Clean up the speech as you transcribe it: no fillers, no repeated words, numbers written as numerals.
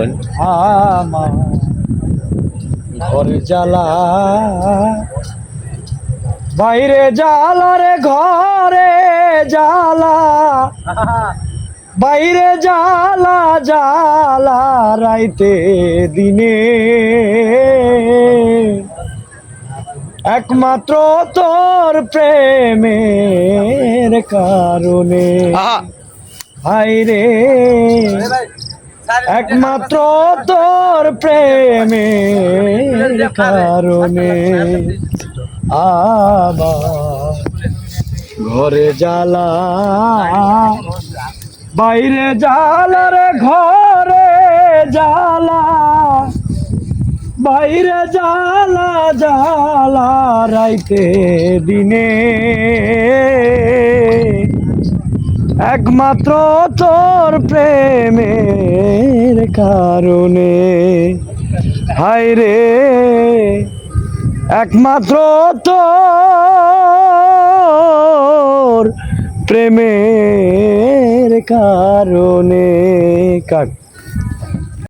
আমার ঘর জ্বালা বাইরে জ্বালা রে ঘরে জ্বালা বাইরে জ্বালা জ্বালা রাইতে দিনে একমাত্র তোর প্রেমের কারণে হায়রে একমাত্র তোর প্রেমের কারণে আমার ঘরে জ্বালা বাইরে জ্বালা রে ঘরে জ্বালা বাইরে জ্বালা জ্বালা রাইতে দিনে একমাত্র তোর প্রেমের কারণে হায়রে একমাত্র তোর প্রেমের কারণে কাট